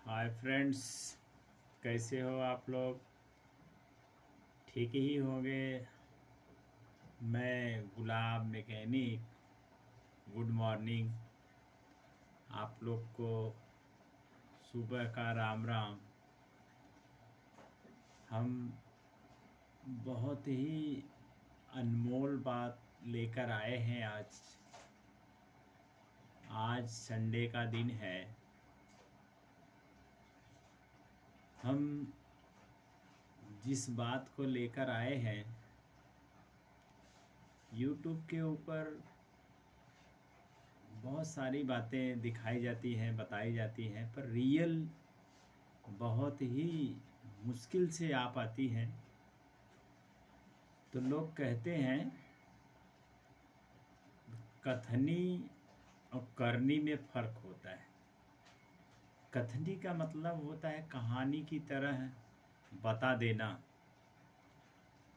Hi friends, कैसे हो आप लोग? ठीक ही होंगे। मैं गुलाब मैकेनिक, गुड मॉर्निंग। आप लोग को सुबह का राम राम। हम बहुत ही अनमोल बात लेकर आए हैं आज। आज संडे का दिन है। हम जिस बात को लेकर आए हैं, यूट्यूब के ऊपर बहुत सारी बातें दिखाई जाती हैं, बताई जाती हैं, पर रियल बहुत ही मुश्किल से आ पाती हैं। तो लोग कहते हैं कथनी और करनी में फ़र्क होता है। कथनी का मतलब होता है कहानी की तरह बता देना,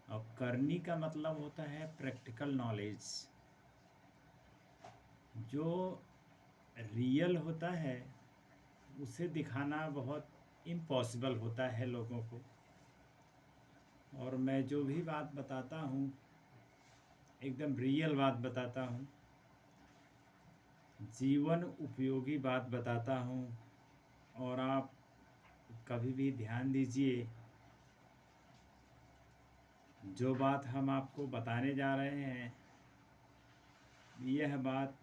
और करनी का मतलब होता है प्रैक्टिकल नॉलेज। जो रियल होता है उसे दिखाना बहुत इम्पॉसिबल होता है लोगों को। और मैं जो भी बात बताता हूँ एकदम रियल बात बताता हूँ, जीवन उपयोगी बात बताता हूँ। और आप कभी भी ध्यान दीजिए, जो बात हम आपको बताने जा रहे हैं, यह बात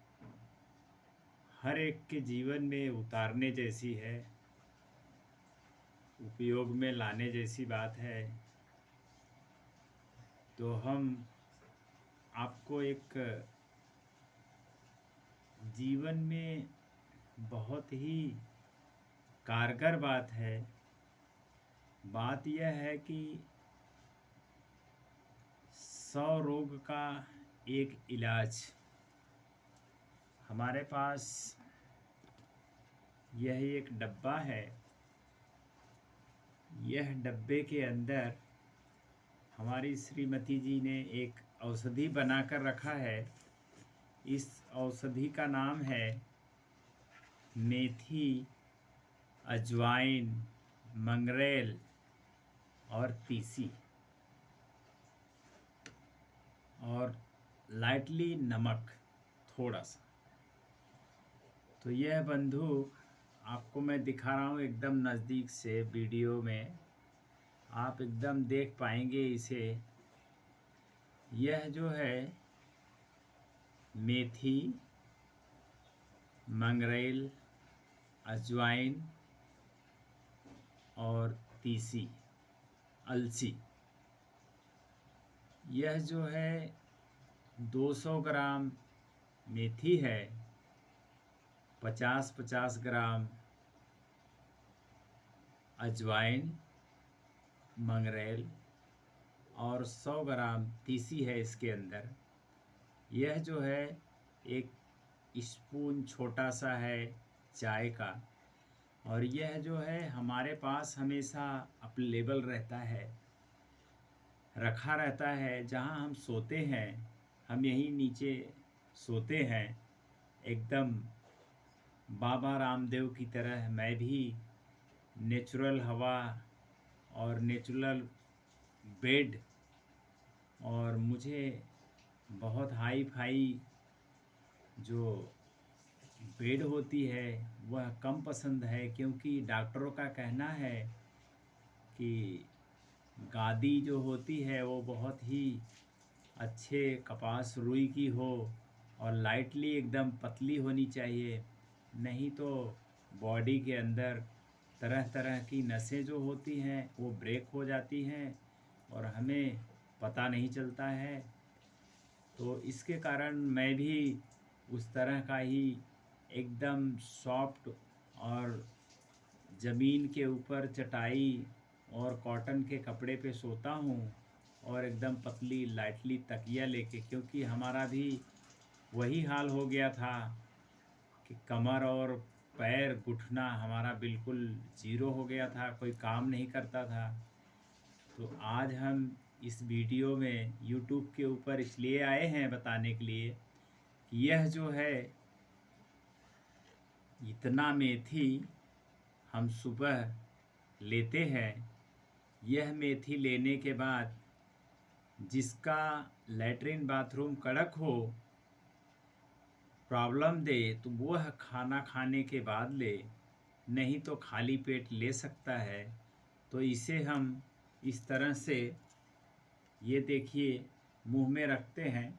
हर एक के जीवन में उतारने जैसी है, उपयोग में लाने जैसी बात है। तो हम आपको एक जीवन में बहुत ही कारगर बात है। बात यह है कि 100 रोग का एक इलाज हमारे पास। यह एक डब्बा है। यह डब्बे के अंदर हमारी श्रीमती जी ने एक औषधि बनाकर रखा है। इस औषधि का नाम है मेथी, अजवाइन, मंगरेल और तीसी, और लाइटली नमक थोड़ा सा। तो यह बंदूक आपको मैं दिखा रहा हूँ एकदम नज़दीक से, वीडियो में आप एकदम देख पाएंगे इसे। यह जो है मेथी, मंगरेल, अजवाइन और तीसी, अलसी, यह जो है 200 ग्राम मेथी है, 50-50 ग्राम अजवाइन, मंगरेल और 100 ग्राम तीसी है इसके अंदर। यह जो है एक स्पून छोटा सा है चाय का, और यह जो है हमारे पास हमेशा अवेलेबल रहता है, रखा रहता है। जहाँ हम सोते हैं, हम यहीं नीचे सोते हैं, एकदम बाबा रामदेव की तरह मैं भी नेचुरल हवा और नेचुरल बेड, और मुझे बहुत हाई फाई जो बेड होती है वह कम पसंद है, क्योंकि डॉक्टरों का कहना है कि गादी जो होती है वो बहुत ही अच्छे कपास रुई की हो और लाइटली एकदम पतली होनी चाहिए। नहीं तो बॉडी के अंदर तरह तरह की नसें जो होती हैं वो ब्रेक हो जाती हैं और हमें पता नहीं चलता है। तो इसके कारण मैं भी उस तरह का ही एकदम सॉफ्ट और ज़मीन के ऊपर चटाई और कॉटन के कपड़े पे सोता हूँ, और एकदम पतली लाइटली तकिया लेके, क्योंकि हमारा भी वही हाल हो गया था कि कमर और पैर, घुटना हमारा बिल्कुल ज़ीरो हो गया था, कोई काम नहीं करता था। तो आज हम इस वीडियो में यूट्यूब के ऊपर इसलिए आए हैं बताने के लिए कि यह जो है इतना मेथी हम सुबह लेते हैं। यह मेथी लेने के बाद जिसका लैट्रिन बाथरूम कड़क हो, प्रॉब्लम दे, तो वह खाना खाने के बाद ले, नहीं तो खाली पेट ले सकता है। तो इसे हम इस तरह से, ये देखिए, मुंह में रखते हैं।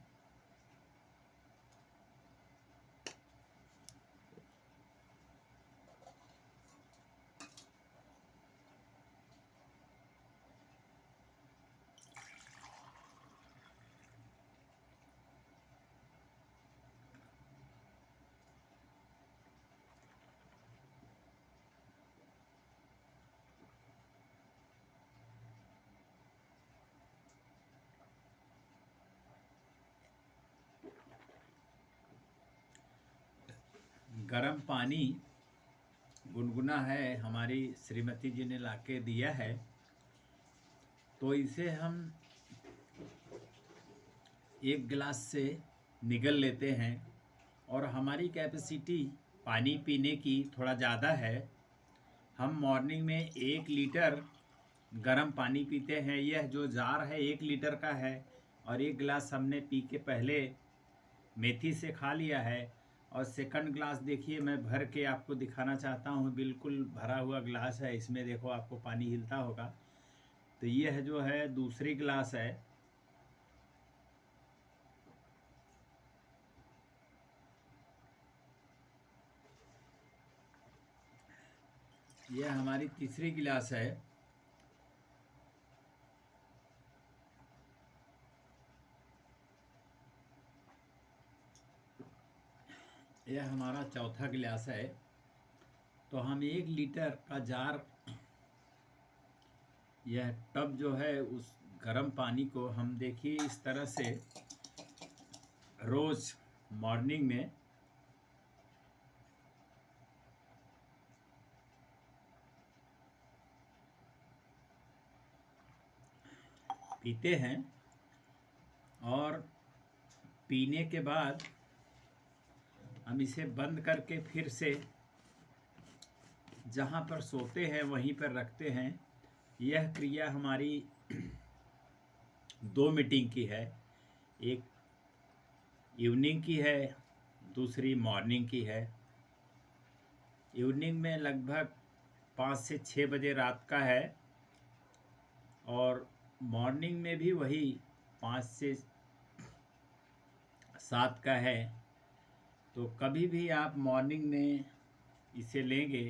गरम पानी गुनगुना है, हमारी श्रीमती जी ने लाके दिया है। तो इसे हम एक गिलास से निगल लेते हैं। और हमारी कैपेसिटी पानी पीने की थोड़ा ज़्यादा है। हम मॉर्निंग में 1 लीटर गरम पानी पीते हैं। यह जो जार है 1 लीटर का है, और 1 गिलास हमने पी के पहले मेथी से खा लिया है। और सेकंड ग्लास देखिए, मैं भर के आपको दिखाना चाहता हूँ। बिल्कुल भरा हुआ ग्लास है, इसमें देखो आपको पानी हिलता होगा। तो यह जो है दूसरी ग्लास है। यह हमारी तीसरी गिलास है। यह हमारा चौथा गिलास है। तो हम 1 लीटर का जार, यह टब जो है, उस गर्म पानी को हम देखिए इस तरह से रोज़ मॉर्निंग में पीते हैं। और पीने के बाद हम इसे बंद करके फिर से जहाँ पर सोते हैं वहीं पर रखते हैं। यह क्रिया हमारी 2 मीटिंग की है। एक इवनिंग की है, दूसरी मॉर्निंग की है। इवनिंग में लगभग 5 से 6 बजे रात का है, और मॉर्निंग में भी वही 5 से 7 का है। तो कभी भी आप मॉर्निंग में इसे लेंगे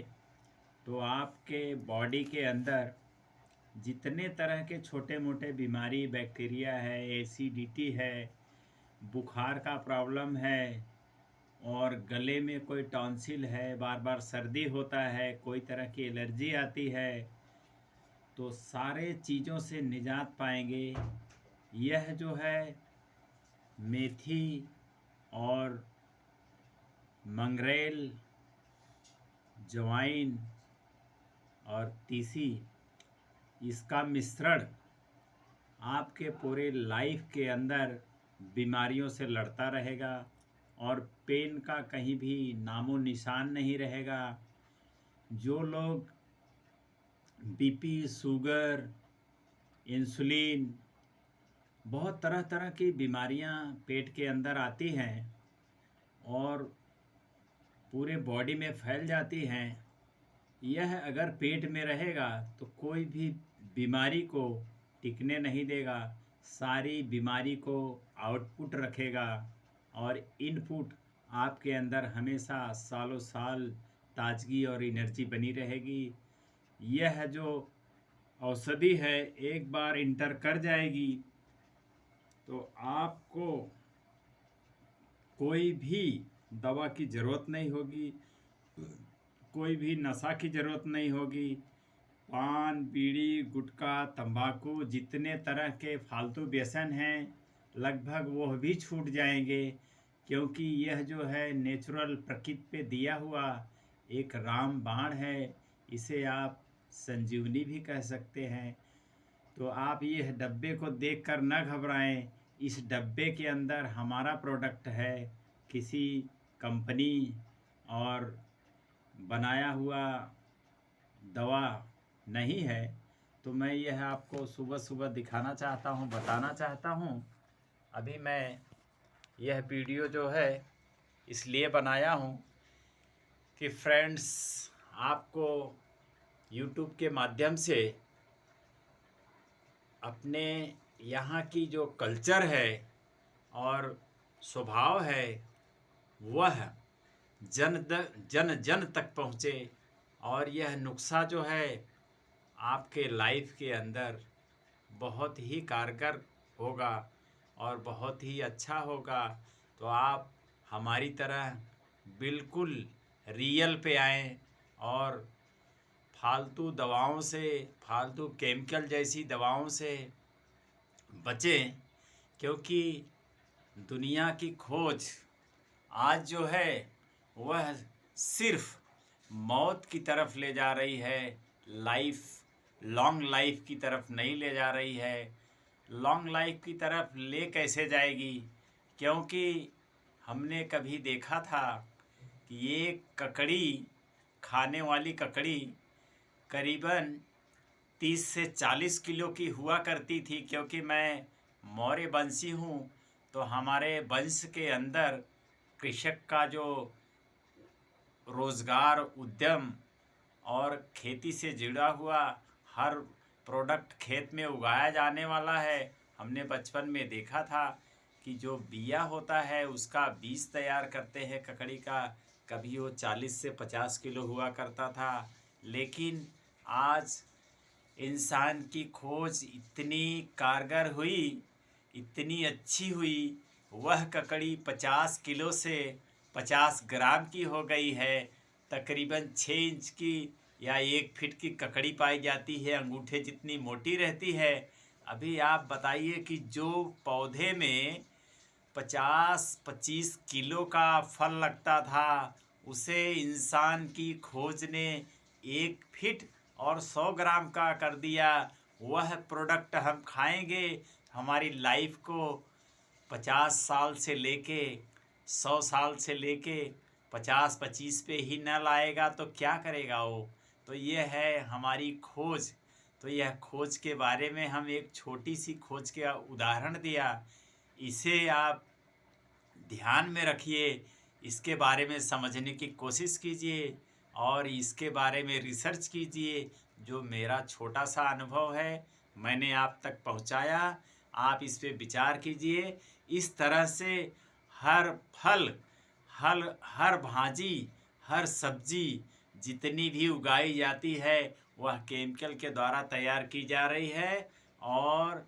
तो आपके बॉडी के अंदर जितने तरह के छोटे मोटे बीमारी, बैक्टीरिया है, एसिडिटी है, बुखार का प्रॉब्लम है, और गले में कोई टॉन्सिल है, बार बार सर्दी होता है, कोई तरह की एलर्जी आती है, तो सारे चीज़ों से निजात पाएंगे। यह जो है मेथी और मंगरेल, जवाइन और तीसी, इसका मिश्रण आपके पूरे लाइफ के अंदर बीमारियों से लड़ता रहेगा, और पेन का कहीं भी नामो निशान नहीं रहेगा। जो लोग बीपी, शुगर, इंसुलिन, बहुत तरह तरह की बीमारियां पेट के अंदर आती हैं और पूरे बॉडी में फैल जाती हैं, यह अगर पेट में रहेगा तो कोई भी बीमारी को टिकने नहीं देगा, सारी बीमारी को आउटपुट रखेगा, और इनपुट आपके अंदर हमेशा सालों साल ताजगी और एनर्जी बनी रहेगी। यह जो औषधि है, एक बार इंटर कर जाएगी तो आपको कोई भी दवा की ज़रूरत नहीं होगी, कोई भी नशा की ज़रूरत नहीं होगी। पान, बीड़ी, गुटखा, तंबाकू, जितने तरह के फालतू व्यसन हैं, लगभग वह भी छूट जाएंगे, क्योंकि यह जो है नेचुरल प्रकृति पे दिया हुआ एक रामबाण है। इसे आप संजीवनी भी कह सकते हैं। तो आप यह डब्बे को देखकर न घबराएं। इस डब्बे के अंदर हमारा प्रोडक्ट है, किसी कंपनी और बनाया हुआ दवा नहीं है, तो मैं यह आपको सुबह सुबह दिखाना चाहता हूँ, बताना चाहता हूँ। अभी मैं यह वीडियो जो है इसलिए बनाया हूँ कि फ्रेंड्स, आपको यूट्यूब के माध्यम से अपने यहाँ की जो कल्चर है और स्वभाव है वह जन जन तक पहुँचे, और यह नुस्खा जो है आपके लाइफ के अंदर बहुत ही कारगर होगा और बहुत ही अच्छा होगा। तो आप हमारी तरह बिल्कुल रियल पे आएँ और फालतू दवाओं से, फालतू केमिकल जैसी दवाओं से बचें, क्योंकि दुनिया की खोज आज जो है वह सिर्फ मौत की तरफ ले जा रही है, लॉन्ग लाइफ की तरफ नहीं ले जा रही है। लॉन्ग लाइफ की तरफ ले कैसे जाएगी? क्योंकि हमने कभी देखा था कि ये ककड़ी, खाने वाली ककड़ी करीबन 30 से 40 किलो की हुआ करती थी। क्योंकि मैं मौर्य वंशी हूँ, तो हमारे वंश के अंदर कृषक का जो रोज़गार, उद्यम और खेती से जुड़ा हुआ हर प्रोडक्ट खेत में उगाया जाने वाला है। हमने बचपन में देखा था कि जो बिया होता है उसका बीज तैयार करते हैं ककड़ी का, कभी वो 40 से 50 किलो हुआ करता था। लेकिन आज इंसान की खोज इतनी कारगर हुई, इतनी अच्छी हुई, वह ककड़ी 50 किलो से 50 ग्राम की हो गई है। तकरीबन 6 इंच की या 1 फीट की ककड़ी पाई जाती है, अंगूठे जितनी मोटी रहती है। अभी आप बताइए कि जो पौधे में 50-25 किलो का फल लगता था, उसे इंसान की खोज ने 1 फीट और 100 ग्राम का कर दिया। वह प्रोडक्ट हम खाएंगे, हमारी लाइफ को 50 साल से लेके 100 साल से लेके 50-25 पे ही न लाएगा तो क्या करेगा वो? तो ये है हमारी खोज। तो यह खोज के बारे में हम एक छोटी सी खोज का उदाहरण दिया। इसे आप ध्यान में रखिए, इसके बारे में समझने की कोशिश कीजिए और इसके बारे में रिसर्च कीजिए। जो मेरा छोटा सा अनुभव है मैंने आप तक पहुंचाया, आप इस पे विचार कीजिए। इस तरह से हर फल, हर भाजी, हर सब्जी जितनी भी उगाई जाती है वह केमिकल के द्वारा तैयार की जा रही है। और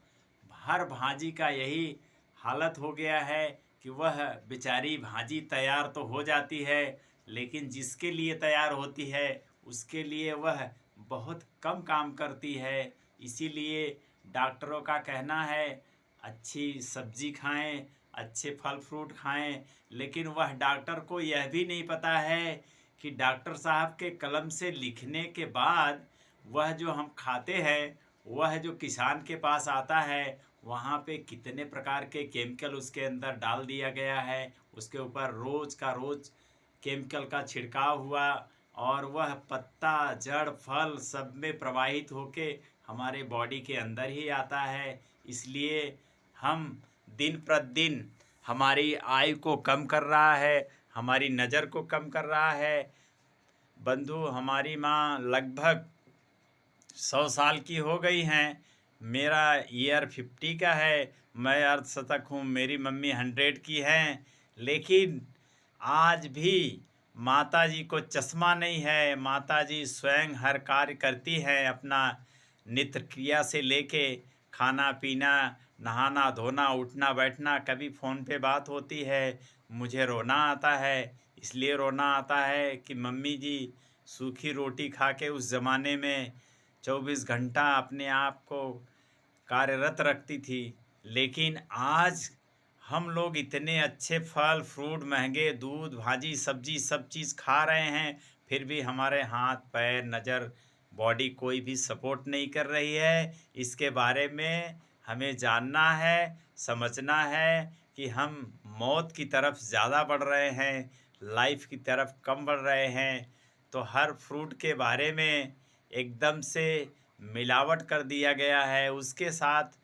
हर भाजी का यही हालत हो गया है कि वह बेचारी भाजी तैयार तो हो जाती है, लेकिन जिसके लिए तैयार होती है उसके लिए वह बहुत कम काम करती है। इसीलिए डॉक्टरों का कहना है अच्छी सब्जी खाएं, अच्छे फल फ्रूट खाएं। लेकिन वह डॉक्टर को यह भी नहीं पता है कि डॉक्टर साहब के कलम से लिखने के बाद वह जो हम खाते हैं, वह जो किसान के पास आता है, वहाँ पे कितने प्रकार के केमिकल उसके अंदर डाल दिया गया है। उसके ऊपर रोज़ का रोज़ केमिकल का छिड़काव हुआ और वह पत्ता, जड़, फल सब में प्रवाहित होके हमारे बॉडी के अंदर ही आता है। इसलिए हम दिन प्रतिदिन हमारी आयु को कम कर रहा है, हमारी नज़र को कम कर रहा है। बंधु, हमारी माँ लगभग 100 साल की हो गई हैं, मेरा ईयर 50 का है, मैं अर्धशतक हूँ, मेरी मम्मी 100 की हैं। लेकिन आज भी माता जी को चश्मा नहीं है। माता जी स्वयं हर कार्य करती हैं, अपना नित्य क्रिया से लेके खाना पीना, नहाना धोना, उठना बैठना। कभी फ़ोन पे बात होती है, मुझे रोना आता है। इसलिए रोना आता है कि मम्मी जी सूखी रोटी खा के उस ज़माने में 24 घंटा अपने आप को कार्यरत रखती थी। लेकिन आज हम लोग इतने अच्छे फल फ्रूट, महंगे दूध, भाजी सब्जी सब चीज़ खा रहे हैं, फिर भी हमारे हाथ पैर, नज़र, बॉडी कोई भी सपोर्ट नहीं कर रही है। इसके बारे में हमें जानना है, समझना है कि हम मौत की तरफ ज़्यादा बढ़ रहे हैं, लाइफ की तरफ कम बढ़ रहे हैं। तो हर फ्रूट के बारे में एकदम से मिलावट कर दिया गया है। उसके साथ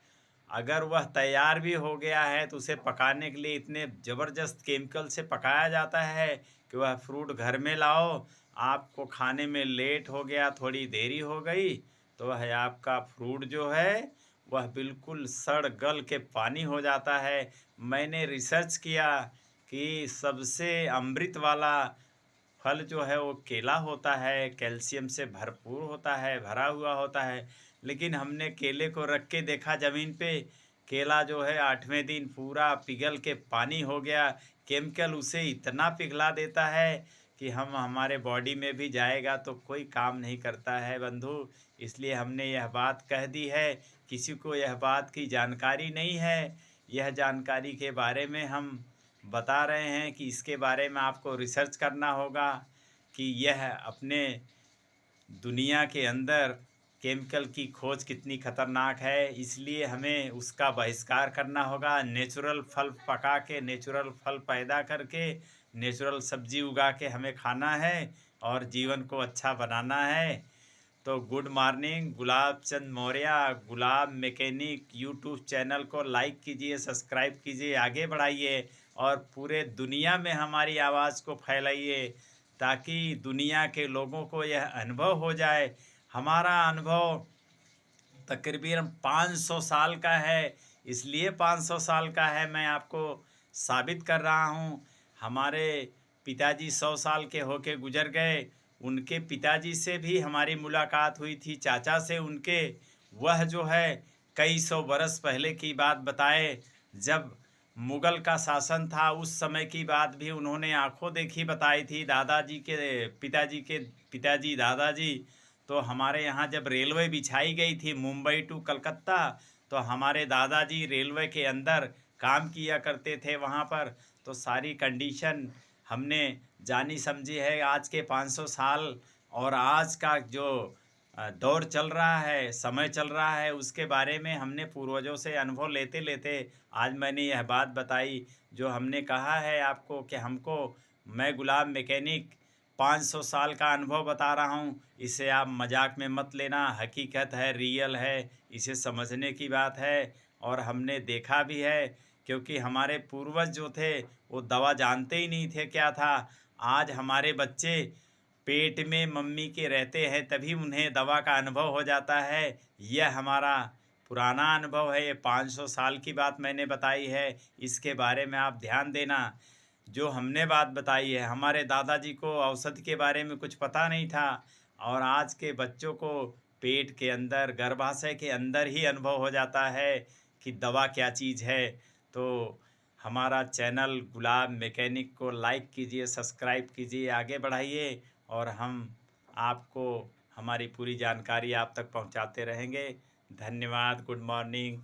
अगर वह तैयार भी हो गया है तो उसे पकाने के लिए इतने ज़बरदस्त केमिकल से पकाया जाता है कि वह फ्रूट घर में लाओ, आपको खाने में लेट हो गया, थोड़ी देरी हो गई, तो वह आपका फ्रूट जो है वह बिल्कुल सड़ गल के पानी हो जाता है। मैंने रिसर्च किया कि सबसे अमृत वाला फल जो है वो केला होता है, कैल्शियम से भरपूर होता है, भरा हुआ होता है। लेकिन हमने केले को रख के देखा ज़मीन पे, केला जो है 8वें दिन पूरा पिघल के पानी हो गया। केमिकल उसे इतना पिघला देता है कि हम हमारे बॉडी में भी जाएगा तो कोई काम नहीं करता है बंधु। इसलिए हमने यह बात कह दी है। किसी को यह बात की जानकारी नहीं है, यह जानकारी के बारे में हम बता रहे हैं कि इसके बारे में आपको रिसर्च करना होगा कि यह अपने दुनिया के अंदर केमिकल की खोज कितनी खतरनाक है। इसलिए हमें उसका बहिष्कार करना होगा। नेचुरल फल पका के, नेचुरल फल पैदा करके, नेचुरल सब्जी उगा के हमें खाना है और जीवन को अच्छा बनाना है। तो गुड मॉर्निंग, गुलाब चंद मौर्य, गुलाब मैकेनिक यूट्यूब चैनल को लाइक कीजिए, सब्सक्राइब कीजिए, आगे बढ़ाइए और पूरे दुनिया में हमारी आवाज़ को फैलाइए ताकि दुनिया के लोगों को यह अनुभव हो जाए। हमारा अनुभव तकरीबन 500 साल का है। इसलिए 500 साल का है, मैं आपको साबित कर रहा हूँ। हमारे पिताजी 100 साल के होके गुजर गए, उनके पिताजी से भी हमारी मुलाकात हुई थी, चाचा से उनके। वह जो है कई सौ बरस पहले की बात बताए, जब मुग़ल का शासन था उस समय की बात भी उन्होंने आंखों देखी बताई थी। दादाजी के पिताजी दादाजी, तो हमारे यहाँ जब रेलवे बिछाई गई थी मुंबई टू कलकत्ता, तो हमारे दादाजी रेलवे के अंदर काम किया करते थे वहाँ पर। तो सारी कंडीशन हमने जानी समझी है। आज के 500 साल और आज का जो दौर चल रहा है, समय चल रहा है, उसके बारे में हमने पूर्वजों से अनुभव लेते लेते आज मैंने यह बात बताई जो हमने कहा है आपको कि मैं गुलाब मैकेनिक 500 साल का अनुभव बता रहा हूँ। इसे आप मजाक में मत लेना, हकीकत है, रियल है, इसे समझने की बात है। और हमने देखा भी है, क्योंकि हमारे पूर्वज जो थे वो दवा जानते ही नहीं थे क्या था। आज हमारे बच्चे पेट में मम्मी के रहते हैं तभी उन्हें दवा का अनुभव हो जाता है। यह हमारा पुराना अनुभव है, ये 500 साल की बात मैंने बताई है। इसके बारे में आप ध्यान देना। जो हमने बात बताई है, हमारे दादाजी को औषधि के बारे में कुछ पता नहीं था और आज के बच्चों को पेट के अंदर, गर्भाशय के अंदर ही अनुभव हो जाता है कि दवा क्या चीज़ है। तो हमारा चैनल गुलाब मैकेनिक को लाइक कीजिए, सब्सक्राइब कीजिए, आगे बढ़ाइए और हम आपको हमारी पूरी जानकारी आप तक पहुंचाते रहेंगे। धन्यवाद। Good morning.